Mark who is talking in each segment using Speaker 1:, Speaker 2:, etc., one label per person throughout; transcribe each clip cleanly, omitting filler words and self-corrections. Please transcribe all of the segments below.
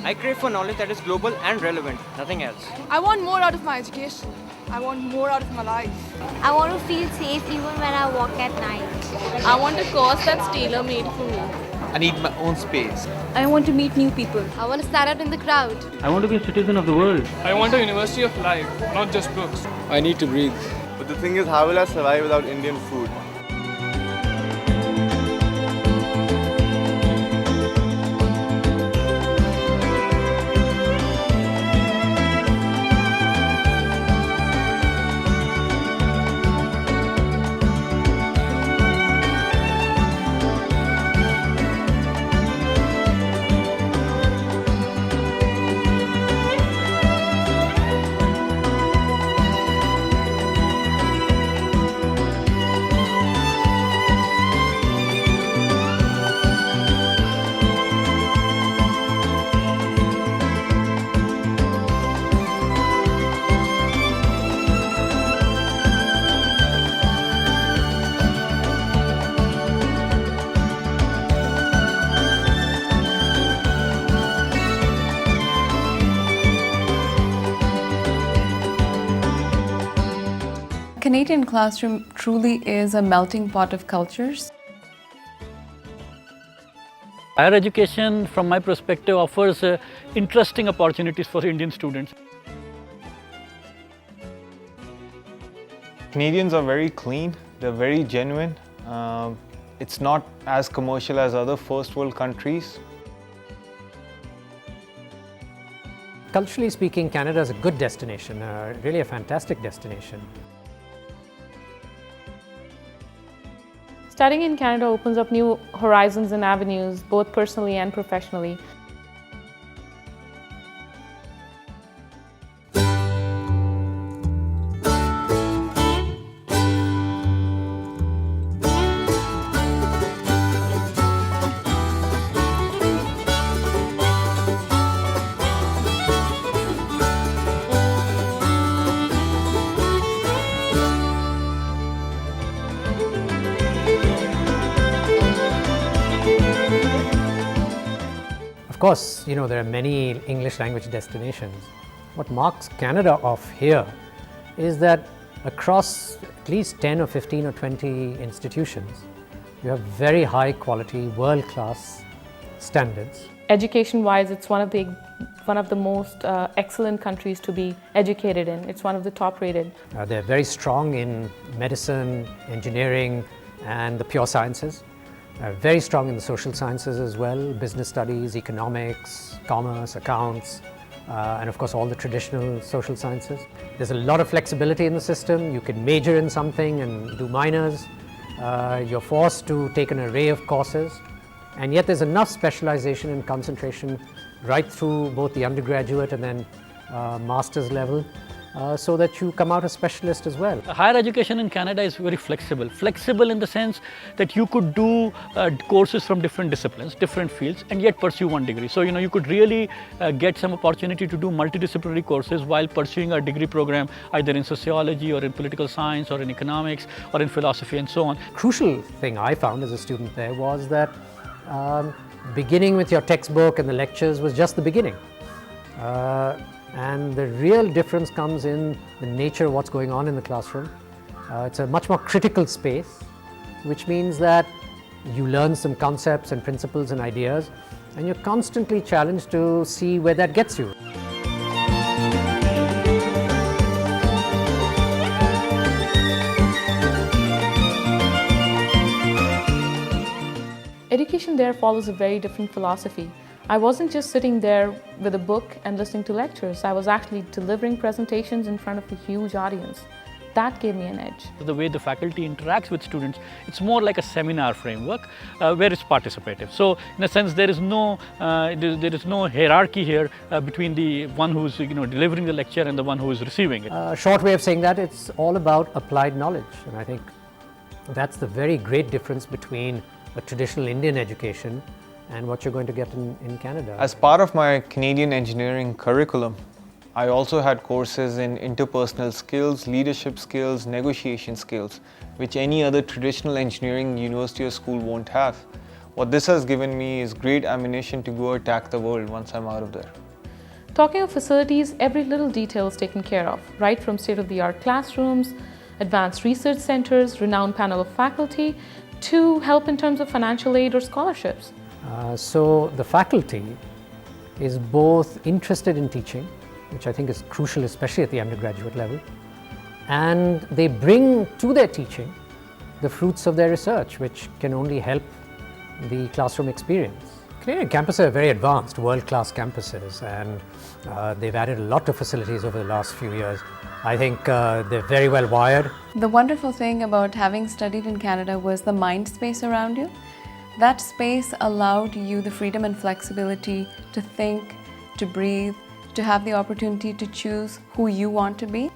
Speaker 1: I crave for knowledge that is global and relevant, nothing else.
Speaker 2: I want more out of my education. I want more out of my life.
Speaker 3: I want to feel safe even when I walk at night.
Speaker 2: I want a course that's tailor-made for me.
Speaker 4: I need my own space.
Speaker 3: I want to meet new people.
Speaker 5: I want to stand out in the crowd.
Speaker 6: I want to be a citizen of the world.
Speaker 7: I want a university of life, not just books.
Speaker 4: I need to breathe.
Speaker 8: But the thing is, how will I survive without Indian food?
Speaker 9: Canadian classroom truly is a melting pot of cultures.
Speaker 6: Higher education, from my perspective, offers interesting opportunities for Indian students.
Speaker 10: Canadians are very clean, they're very genuine. It's not as commercial as other first world countries.
Speaker 11: Culturally speaking, Canada is a good destination, really a fantastic destination.
Speaker 12: Studying in Canada opens up new horizons and avenues, both personally and professionally.
Speaker 11: Of course, you know, there are many English language destinations. What marks Canada off here is that across at least 10 or 15 or 20 institutions, you have very high quality, world-class standards.
Speaker 12: Education-wise, it's one of the most excellent countries to be educated in. It's one of the top-rated.
Speaker 11: They're very strong in medicine, engineering, and the pure sciences. Very strong in the social sciences as well, business studies, economics, commerce, accounts, and of course all the traditional social sciences. There's a lot of flexibility in the system. You can major in something and do minors. You're forced to take an array of courses, and yet there's enough specialization and concentration right through both the undergraduate and then master's level, so that you come out a specialist as well.
Speaker 6: Higher education in Canada is very flexible. Flexible in the sense that you could do courses from different disciplines, different fields, and yet pursue one degree. So, you could really get some opportunity to do multidisciplinary courses while pursuing a degree program either in sociology or in political science or in economics or in philosophy and so on.
Speaker 11: Crucial thing I found as a student there was that beginning with your textbook and the lectures was just the beginning. And the real difference comes in the nature of what's going on in the classroom. It's a much more critical space, which means that you learn some concepts and principles and ideas, and you're constantly challenged to see where that gets you.
Speaker 12: Education there follows a very different philosophy. I wasn't just sitting there with a book and listening to lectures. I was actually delivering presentations in front of a huge audience. That gave me an edge.
Speaker 6: The way the faculty interacts with students, it's more like a seminar framework where it's participative. So, in a sense, there is no hierarchy here between the one who's delivering the lecture and the one who is receiving it.
Speaker 11: A short way of saying that, it's all about applied knowledge, and I think that's the very great difference between a traditional Indian education and what you're going to get in Canada.
Speaker 10: As part of my Canadian engineering curriculum, I also had courses in interpersonal skills, leadership skills, negotiation skills, which any other traditional engineering university or school won't have. What this has given me is great ammunition to go attack the world once I'm out of there.
Speaker 12: Talking of facilities, every little detail is taken care of, right from state-of-the-art classrooms, advanced research centers, renowned panel of faculty, to help in terms of financial aid or scholarships.
Speaker 11: So the faculty is both interested in teaching, which I think is crucial, especially at the undergraduate level, and they bring to their teaching the fruits of their research, which can only help the classroom experience. Canadian campuses are very advanced, world-class campuses, and they've added a lot of facilities over the last few years. I think they're very well wired.
Speaker 9: The wonderful thing about having studied in Canada was the mind space around you. That space allowed you the freedom and flexibility to think, to breathe, to have the opportunity to choose who you want to be.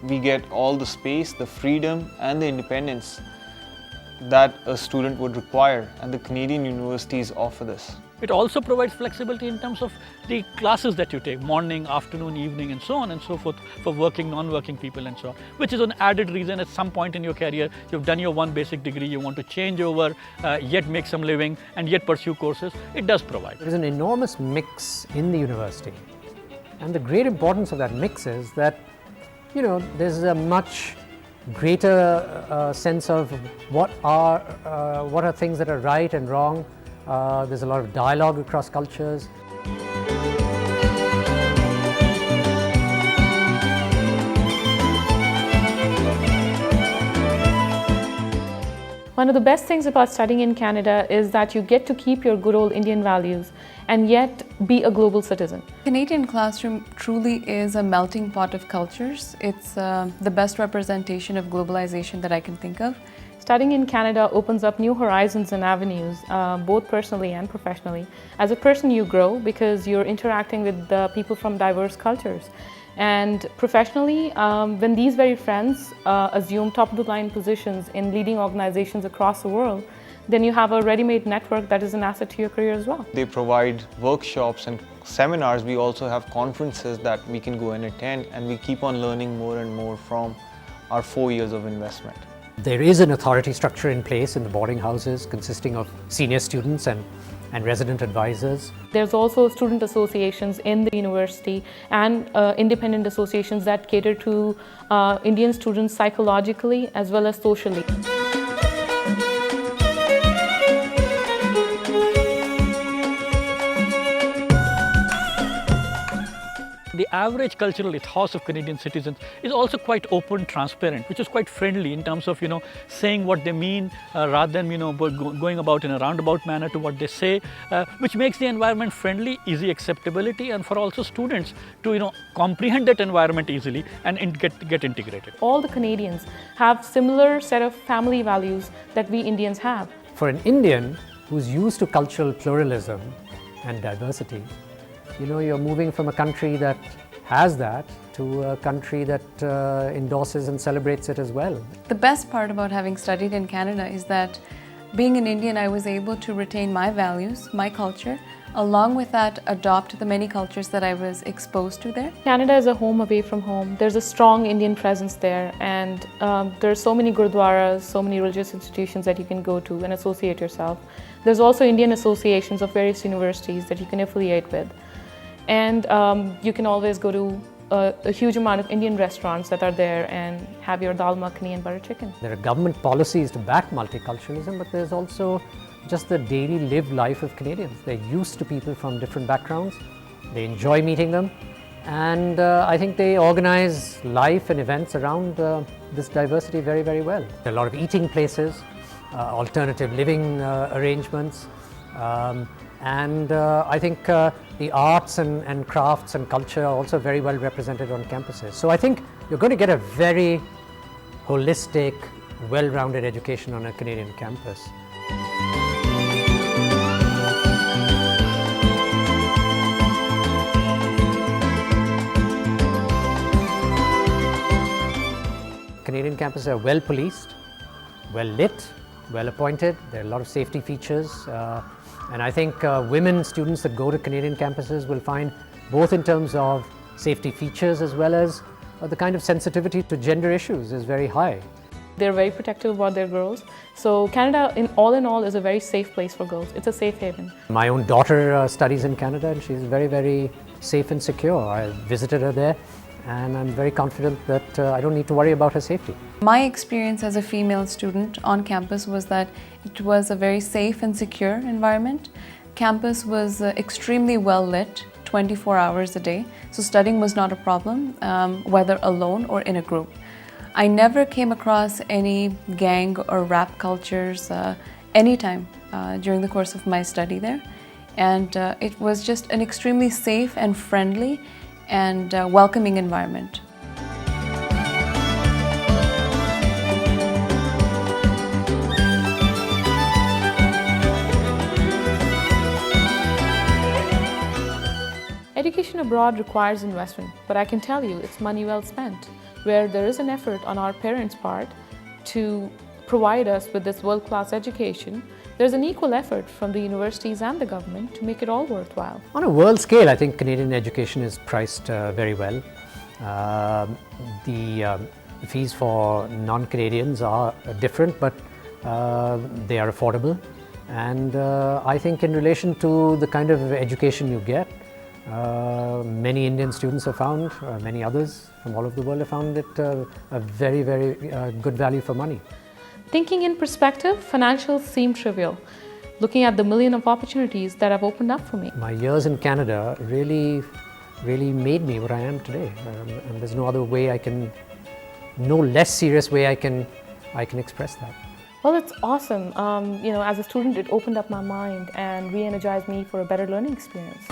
Speaker 10: We get all the space, the freedom and the independence that a student would require, and the Canadian universities offer this.
Speaker 6: It also provides flexibility in terms of the classes that you take, morning, afternoon, evening, and so on and so forth, for working, non-working people and so on, which is an added reason at some point in your career, you've done your one basic degree, you want to change over, yet make some living, and yet pursue courses. It does provide.
Speaker 11: There is an enormous mix in the university, and the great importance of that mix is that, you know, there's a much greater sense of what are things that are right and wrong. There's a lot of dialogue across cultures.
Speaker 12: One of the best things about studying in Canada is that you get to keep your good old Indian values and yet be a global citizen.
Speaker 9: Canadian classroom truly is a melting pot of cultures. It's the best representation of globalization that I can think of.
Speaker 12: Studying in Canada opens up new horizons and avenues, both personally and professionally. As a person, you grow because you're interacting with people from diverse cultures. And professionally, when these very friends assume top-of-the-line positions in leading organizations across the world, then you have a ready-made network that is an asset to your career as well.
Speaker 10: They provide workshops and seminars. We also have conferences that we can go and attend, and we keep on learning more and more from our 4 years of investment.
Speaker 11: There is an authority structure in place in the boarding houses consisting of senior students and resident advisors.
Speaker 12: There's also student associations in the university and independent associations that cater to Indian students psychologically as well as socially.
Speaker 6: The average cultural ethos of Canadian citizens is also quite open, transparent, which is quite friendly in terms of, saying what they mean rather than, going about in a roundabout manner to what they say, which makes the environment friendly, easy acceptability, and for also students to, comprehend that environment easily and get integrated.
Speaker 12: All the Canadians have similar set of family values that we Indians have.
Speaker 11: For an Indian who's used to cultural pluralism and diversity, you're moving from a country that has that to a country that endorses and celebrates it as well.
Speaker 9: The best part about having studied in Canada is that being an Indian, I was able to retain my values, my culture, along with that adopt the many cultures that I was exposed to there.
Speaker 12: Canada is a home away from home. There's a strong Indian presence there, and there are so many gurdwaras, so many religious institutions that you can go to and associate yourself. There's also Indian associations of various universities that you can affiliate with. And you can always go to a huge amount of Indian restaurants that are there and have your dal makhani and butter chicken.
Speaker 11: There are government policies to back multiculturalism, but there's also just the daily lived life of Canadians. They're used to people from different backgrounds. They enjoy meeting them. And I think they organize life and events around this diversity very, very well. There are a lot of eating places, alternative living arrangements. And I think the arts and crafts and culture are also very well represented on campuses. So I think you're going to get a very holistic, well-rounded education on a Canadian campus. Canadian campuses are well policed, well lit, well appointed. There are a lot of safety features. And I think women students that go to Canadian campuses will find, both in terms of safety features as well as the kind of sensitivity to gender issues, is very high.
Speaker 12: They're very protective about their girls. So Canada, in all, is a very safe place for girls. It's a safe haven.
Speaker 11: My own daughter studies in Canada and she's very, very safe and secure. I visited her there and I'm very confident that I don't need to worry about her safety.
Speaker 9: My experience as a female student on campus was that it was a very safe and secure environment. Campus was extremely well lit, 24 hours a day, so studying was not a problem, whether alone or in a group. I never came across any gang or rap cultures anytime during the course of my study there. And it was just an extremely safe and friendly and welcoming environment.
Speaker 12: Education abroad requires investment, but I can tell you it's money well spent. Where there is an effort on our parents' part to provide us with this world-class education, there's an equal effort from the universities and the government to make it all worthwhile.
Speaker 11: On a world scale, I think Canadian education is priced very well. The fees for non-Canadians are different, but they are affordable. And I think in relation to the kind of education you get, many Indian students have found, many others from all over the world have found it a very, very good value for money.
Speaker 12: Thinking in perspective, financials seem trivial, looking at the million of opportunities that have opened up for me.
Speaker 11: My years in Canada really made me what I am today, and there's no other way no less serious way I can express that.
Speaker 12: Well, it's awesome. As a student, it opened up my mind and re-energized me for a better learning experience.